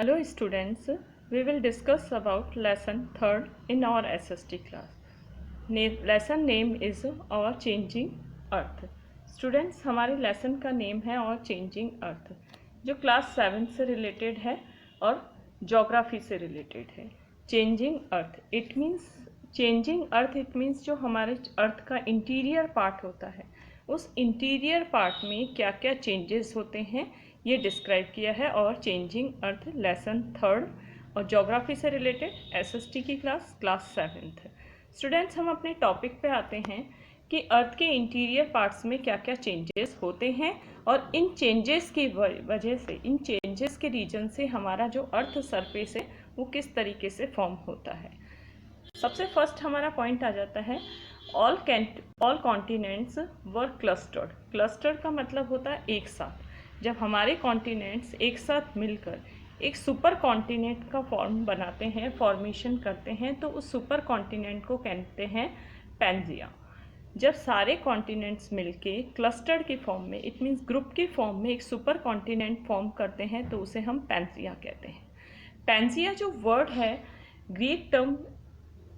Hello students, we will discuss about lesson 3rd in our SST class. Lesson name is Our Changing Earth. Students, हमारे lesson का name है और changing earth, जो class 7 से related है और geography से रिलेटेड है. चेंजिंग अर्थ इट मीन्स जो हमारे अर्थ का इंटीरियर पार्ट होता है, उस इंटीरियर पार्ट में क्या क्या चेंजेस होते हैं ये डिस्क्राइब किया है. और चेंजिंग अर्थ लेसन 3rd और जोग्राफी से रिलेटेड एसएसटी की क्लास 7th. स्टूडेंट्स, हम अपने टॉपिक पे आते हैं कि अर्थ के इंटीरियर पार्ट्स में क्या क्या चेंजेस होते हैं और इन चेंजेस की वजह से, इन चेंजेस के रीजन से हमारा जो अर्थ सरफेस है वो किस तरीके से फॉर्म होता है. सबसे फर्स्ट हमारा पॉइंट आ जाता है ऑल कॉन्टिनेंट्स वर क्लस्टर्ड. क्लस्टर्ड का मतलब होता है एक साथ. जब हमारे कॉन्टिनेंट्स एक साथ मिलकर एक सुपर कॉन्टिनेंट का फॉर्म बनाते हैं, फॉर्मेशन करते हैं, तो उस सुपर कॉन्टिनेंट को कहते हैं पैंजिया. जब सारे कॉन्टिनेंट्स मिलके क्लस्टर्ड की फॉर्म में, इट मीन्स ग्रुप की फॉर्म में एक सुपर कॉन्टिनेंट फॉर्म करते हैं तो उसे हम पैंजिया कहते हैं. पैंजिया जो वर्ड है, ग्रीक टर्म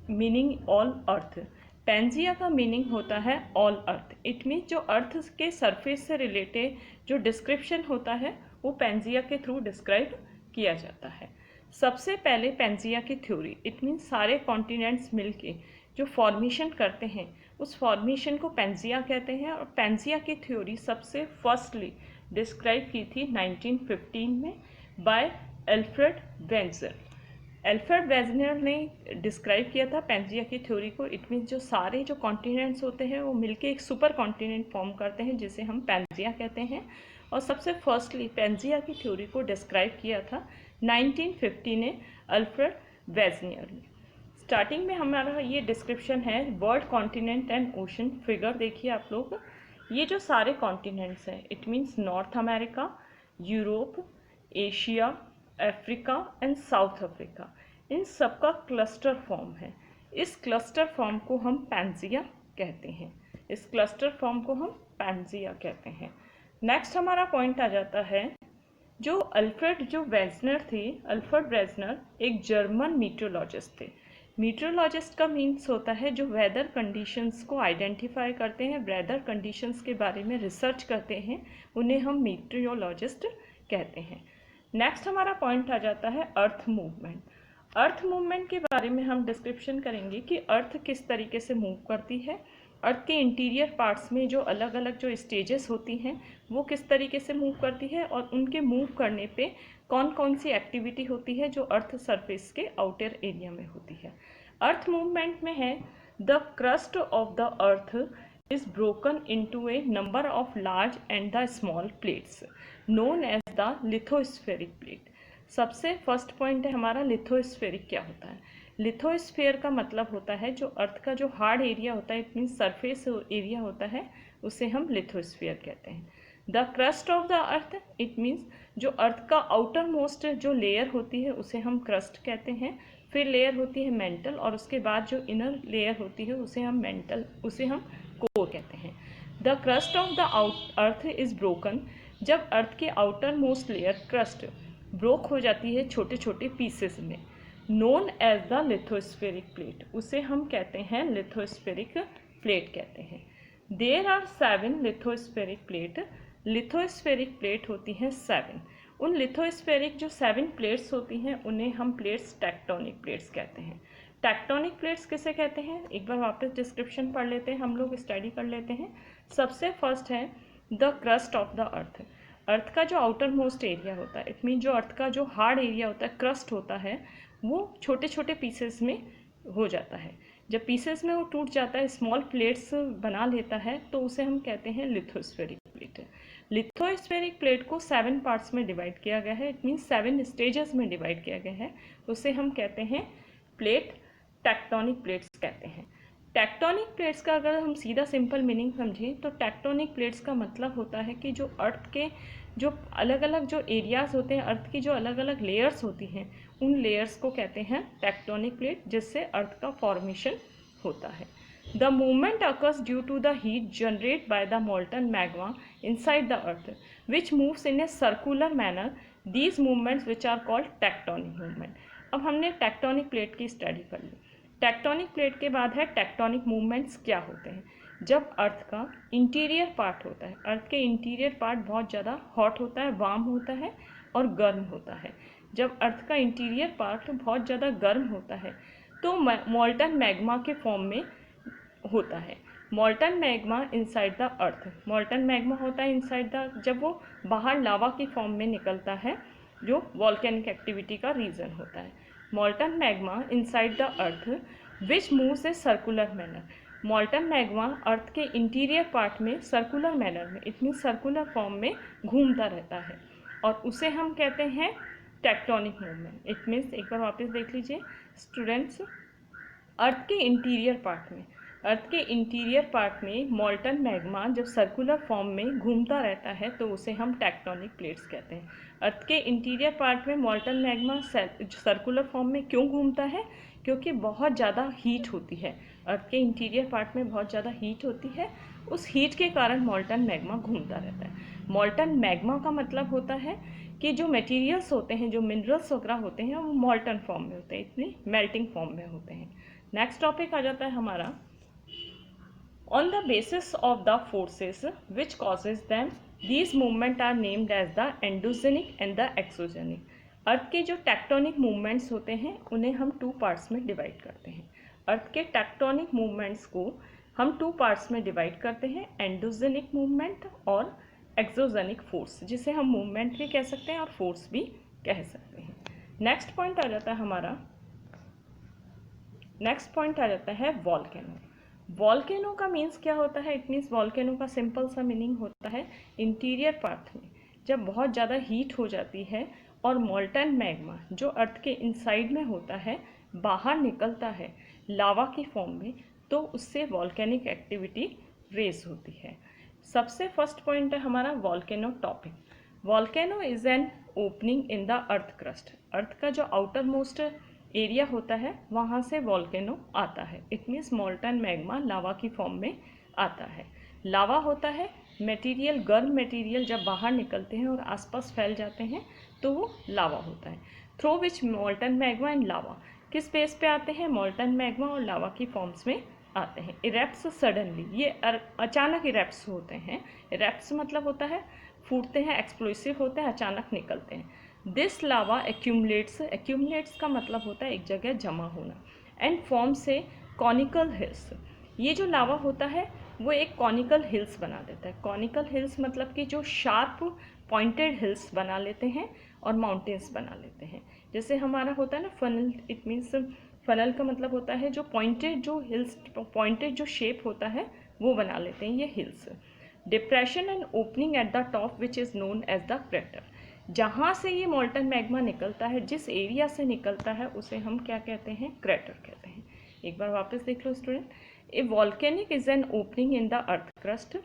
मीनिंग ऑल अर्थ. पैंजिया का मीनिंग होता है ऑल अर्थ. इट मीन्स जो अर्थ के सरफेस से रिलेटेड जो डिस्क्रिप्शन होता है वो पैंजिया के थ्रू डिस्क्राइब किया जाता है. सबसे पहले पैंजिया की थ्योरी, इट मीन्स सारे कॉन्टिनेंट्स मिलके जो फॉर्मेशन करते हैं उस फॉर्मेशन को पैंजिया कहते हैं. और पैंजिया की थ्योरी सबसे फर्स्टली डिस्क्राइब की थी 1915 में बाय एल्फ्रेड वेंजर. एल्फ्रेड वेजनर ने डिस्क्राइब किया था पैंजिया की थ्योरी को. इट मीन्स जो सारे जो कॉन्टिनेंट्स होते हैं वो मिलके एक सुपर कॉन्टिनेंट फॉर्म करते हैं जिसे हम पैंजिया कहते हैं. और सबसे फर्स्टली पैंजिया की थ्योरी को डिस्क्राइब किया था 1950 ने एल्फ्रेड वेजनियर ने. स्टार्टिंग में हमारा ये डिस्क्रिप्शन है world continent and ocean. Figure देखिए आप लोग. ये जो सारे कॉन्टिनेंट्स हैं, it means North America, Europe, Asia, Africa and South Africa, इन सब का क्लस्टर फॉर्म है. इस क्लस्टर फॉर्म को हम पैंजिया कहते हैं. इस क्लस्टर फॉर्म को हम पैंजिया कहते हैं. नेक्स्ट हमारा पॉइंट आ जाता है जो एल्फ्रेड वेजनर एक जर्मन मीटियोलॉजिस्ट थे. मीटियोलॉजिस्ट का मीन्स होता है जो वेदर कंडीशंस को आइडेंटिफाई करते हैं, वेदर कंडीशंस के बारे में रिसर्च करते हैं, उन्हें हम मीटियोलॉजिस्ट कहते हैं. नेक्स्ट हमारा पॉइंट आ जाता है अर्थ मूवमेंट. अर्थ मूवमेंट के बारे में हम डिस्क्रिप्शन करेंगे कि अर्थ किस तरीके से मूव करती है, अर्थ के इंटीरियर पार्ट्स में जो अलग अलग जो स्टेजेस होती हैं वो किस तरीके से मूव करती है और उनके मूव करने पे कौन कौन सी एक्टिविटी होती है जो अर्थ सरफेस के आउटर एरिया में होती है. अर्थ मूवमेंट में है the crust of the earth is broken into a number of large and the small plates known as the lithospheric plate. सबसे फर्स्ट पॉइंट है हमारा लिथोस्फेरिक क्या होता है. लिथोस्फेयर का मतलब होता है जो अर्थ का जो हार्ड एरिया होता है, इट मीन्स सरफेस एरिया होता है, उसे हम लिथोस्फेयर कहते हैं. The crust of the earth, it means जो अर्थ का आउटर मोस्ट जो लेयर होती है उसे हम क्रस्ट कहते हैं. फिर लेयर होती है मेंटल और उसके बाद जो इनर लेयर होती है उसे हम कोर कहते हैं. The crust of the earth is broken. जब अर्थ के outermost layer crust broke हो जाती है छोटे छोटे पीसेस में, known as the lithospheric plate, उसे हम कहते हैं लिथोस्फेरिक प्लेट कहते हैं. There are 7 lithospheric plate. Lithospheric plate होती हैं 7. उन लिथोस्फेरिक जो 7 प्लेट्स होती हैं उन्हें हम प्लेट्स टेक्टोनिक प्लेट्स कहते हैं. टेक्टोनिक प्लेट्स किसे कहते हैं, एक बार वापस डिस्क्रिप्शन पढ़ लेते हैं, हम लोग स्टडी कर लेते हैं. सबसे फर्स्ट है the crust of the earth. Earth का जो आउटर मोस्ट एरिया होता है, इट मीन जो अर्थ का जो हार्ड एरिया होता है, क्रस्ट होता है, वो छोटे छोटे पीसेस में हो जाता है. जब पीसेस में वो टूट जाता है, स्मॉल प्लेट्स बना लेता है, तो उसे हम कहते हैं लिथोस्फेरिक प्लेट. लिथोस्फेरिक प्लेट को 7 पार्ट्स में डिवाइड किया गया है, इट मीन्स 7 स्टेजेस में डिवाइड किया गया है. उसे हम कहते हैं प्लेट टेक्टोनिक प्लेट्स कहते हैं. टेक्टोनिक प्लेट्स का अगर हम सीधा सिंपल मीनिंग समझें तो टेक्टोनिक प्लेट्स का मतलब होता है कि जो अर्थ के जो अलग अलग जो एरियाज़ होते हैं, अर्थ की जो अलग अलग लेयर्स होती हैं, उन लेयर्स को कहते हैं टेक्टोनिक प्लेट, जिससे अर्थ का फॉर्मेशन होता है. The movement occurs due to the heat generate by the molten magma inside the earth which moves in a circular manner these movements which are called tectonic movement. अब हमने tectonic plate की study कर ली। Tectonic plate के बाद है tectonic movements क्या होते हैं। जब अर्थ का इंटीरियर पार्ट होता है, अर्थ के इंटीरियर पार्ट बहुत ज़्यादा हॉट होता है, वार्म होता है और गर्म होता है। जब अर्थ का इंटीरियर पार्ट बहुत ज़्यादा गर्म होता है तो मॉल्टन मैग्मा के फॉर्म में होता है। Molten magma inside the earth, मॉल्टन magma होता है इनसाइड द, जब वो बाहर लावा की फॉर्म में निकलता है जो वॉल्केनिक एक्टिविटी का रीज़न होता है। Molten magma inside the earth which moves a circular manner. Molten magma earth के इंटीरियर पार्ट में सर्कुलर मैनर में, इतनी सर्कुलर फॉर्म में घूमता रहता है और उसे हम कहते हैं टेक्टोनिक मूवमेंट। इट मीन्स, एक बार वापस देख लीजिए स्टूडेंट्स, अर्थ के इंटीरियर पार्ट में, अर्थ के इंटीरियर पार्ट में मॉल्टन मैग्मा जब सर्कुलर फॉर्म में घूमता रहता है तो उसे हम टेक्टोनिक प्लेट्स कहते हैं। अर्थ के इंटीरियर पार्ट में मॉल्टन मैग्मा सर्कुलर फॉर्म में क्यों घूमता है? क्योंकि बहुत ज़्यादा हीट होती है, अर्थ के इंटीरियर पार्ट में बहुत ज़्यादा हीट होती है, उस हीट के कारण मॉल्टन मैग्मा घूमता रहता है। मॉल्टन मैग्मा का मतलब होता है कि जो मटेरियल्स होते हैं, जो मिनरल्स वगैरह होते हैं, वो मॉल्टन फॉर्म में होते हैं, इतनी मेल्टिंग फॉर्म में होते हैं। नेक्स्ट टॉपिक आ जाता है हमारा, on the basis of the forces which causes them these movement are named as the endogenic and the exogenic. Earth के जो टेक्टोनिक मूवमेंट्स होते हैं उन्हें हम 2 पार्ट्स में डिवाइड करते हैं। अर्थ के टेक्टोनिक मूवमेंट्स को हम 2 पार्ट्स में डिवाइड करते हैं, एंडोजेनिक मूवमेंट और एक्सोजेनिक फोर्स, जिसे हम मूवमेंट भी कह सकते हैं और फोर्स भी कह सकते हैं। नेक्स्ट पॉइंट आ जाता है हमारा, नेक्स्ट पॉइंट आ जाता है वॉल्केनो। वॉल्केनो का मीन्स क्या होता है? इट मीन्स वॉल्केनो का सिंपल सा मीनिंग होता है इंटीरियर पार्ट में जब बहुत ज़्यादा हीट हो जाती है और मॉल्टन मैग्मा जो अर्थ के इनसाइड में होता है बाहर निकलता है लावा की फॉर्म में, तो उससे वॉल्केनिक एक्टिविटी रेज होती है। सबसे फर्स्ट पॉइंट है हमारा volcano topic. Volcano is an opening in the earth crust. Earth का जो आउटर मोस्ट एरिया होता है वहाँ से वॉल्केनो आता है। इट मीन्स मॉल्टन मैग्मा लावा की फॉर्म में आता है। लावा होता है मटेरियल, गर्म मटेरियल जब बाहर निकलते हैं और आसपास फैल जाते हैं तो वो लावा होता है। Through which molten magma and lava किस बेस पे आते हैं? मॉल्टन मैग्मा और लावा की फॉर्म्स में आते हैं। इरेप्ट्स सडनली, ये अचानक इरेप्ट्स होते हैं। इरेप्ट्स मतलब होता है फूटते हैं, एक्सप्लोसिव होते हैं, अचानक निकलते हैं। दिस लावा एक्यूमुलेट्स, एक्यूमुलेट्स का मतलब होता है एक जगह जमा होना, एंड फॉर्म से कॉनिकल हिल्स। ये जो लावा होता है वो एक कॉनिकल हिल्स बना देता है। कॉनिकल हिल्स मतलब कि जो शार्प पॉइंटेड हिल्स बना लेते हैं और माउंटेन्स बना लेते हैं। जैसे हमारा होता है ना फनल, इट मीन्स फनल का मतलब होता है जो पॉइंटेड, जो हिल्स पॉइंटेड जो शेप होता है वो बना लेते हैं ये hills. Depression and opening at the top which is known as the crater. जहाँ से ये मॉल्टन मैग्मा निकलता है, जिस एरिया से निकलता है उसे हम क्या कहते हैं? क्रेटर कहते हैं। एक बार वापस देख लो student, a volcanic is an opening in the earth crust.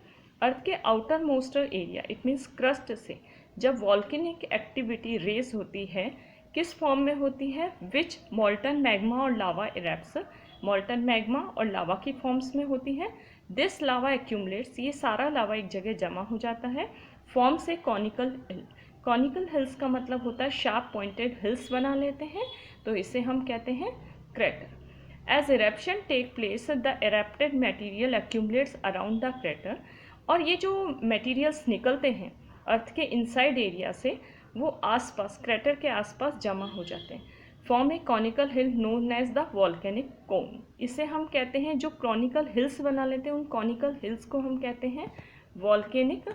Earth के outermost area, it means crust से जब वॉल्केनिक एक्टिविटी रेज होती है, किस फॉर्म में होती है? विच मॉल्टन मैग्मा और लावा इरेप्ट्स, मॉल्टन मैग्मा और लावा की फॉर्म्स में होती है। दिस लावा एक्यूमुलेट्स, ये सारा लावा एक जगह जमा हो जाता है, फॉर्म से कॉनिकल हिल। कॉनिकल हिल्स का मतलब होता है शार्प पॉइंटेड हिल्स बना लेते हैं, तो इसे हम कहते हैं crater. As eruption take place the erupted material accumulates around the crater. और ये जो मटेरियल्स निकलते हैं अर्थ के इनसाइड एरिया से वो आसपास, क्रेटर के आसपास जमा हो जाते हैं, form a conical hill known as the volcanic cone. इसे हम कहते हैं, जो कॉनिकल हिल्स बना लेते हैं उन कॉनिकल हिल्स को हम कहते हैं वॉल्केनिक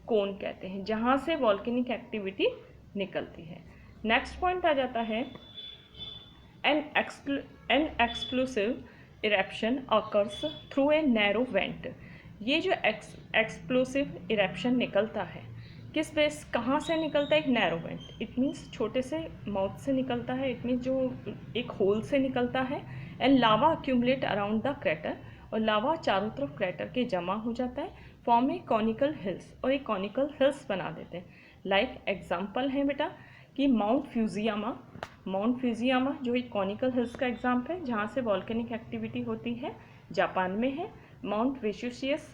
कोन कहते हैं, जहाँ से वॉल्केनिक एक्टिविटी निकलती है। नेक्स्ट पॉइंट आ जाता है an explosive eruption occurs through a narrow vent. ये जो एक्सप्लोसिव इरेप्शन निकलता है किस बेस, कहाँ से निकलता है? एक नैरो वेंट, इट मीन्स छोटे से माउथ से निकलता है, इट मीन्स जो एक होल से निकलता है। And lava accumulate around the crater, और लावा चारों तरफ क्रेटर के जमा हो जाता है, फॉर्म ए कॉनिकल हिल्स, और एक कॉनिकल हिल्स बना देते हैं। लाइक एग्जाम्पल है बेटा कि माउंट फ्यूजियामा, माउंट फ्यूजियामा जो एक कॉनिकल हिल्स का एग्जाम्पल है जहाँ से वॉल्केनिक एक्टिविटी होती है, जापान में है। माउंट वेसुवियस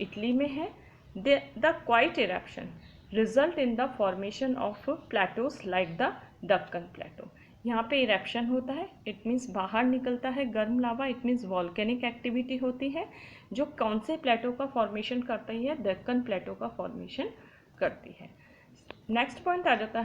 इटली में है। The quiet eruption, result in the formation of plateaus like the Deccan plateau. यहाँ पे इरेप्शन होता है, इट मीन्स बाहर निकलता है गर्म लावा, इट मीन्स वॉल्केनिक एक्टिविटी होती है जो कौन से प्लेटो का फॉर्मेशन करती है, दक्कन प्लेटो का फॉर्मेशन करती है। नेक्स्ट पॉइंट आ जाता है